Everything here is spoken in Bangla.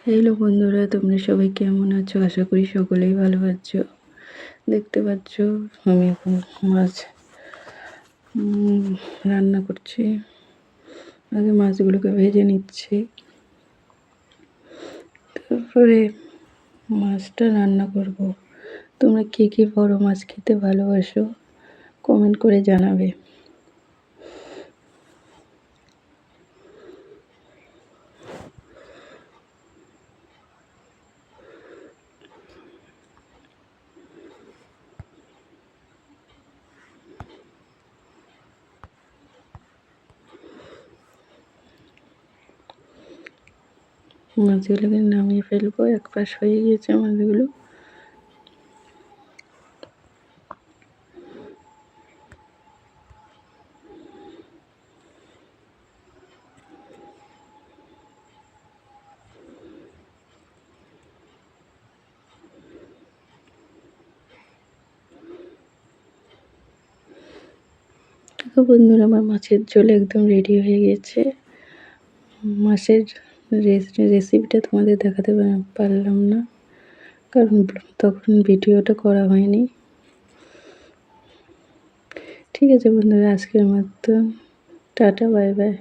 হ্যালো বন্ধুরা, তোমরা সবাই কেমন আছো? আশা করি সকলেই ভালো আছো। দেখতে পাচ্ছ আমি এখন মাছ রান্না করছি। আগে মাছগুলোকে ভেজে নিচ্ছি, তারপরে মাছটা রান্না করব। তোমরা কে কে বড় মাছ খেতে ভালোবাসো কমেন্ট করে জানাবে। মাছগুলোকে নামিয়ে ফেলবো, এক পাশ হয়ে গিয়েছে মাছগুলো। দেখো বন্ধুরা, আমার মাছের ঝোল একদম রেডি হয়ে গেছে। মাছের রেসিপিটা তোমাদের দেখাতে পারলাম না, কারণ তখন ভিডিওটা করা হয়নি। ঠিক আছে বন্ধুরা, আজকের মতো টাটা, বাই বাই।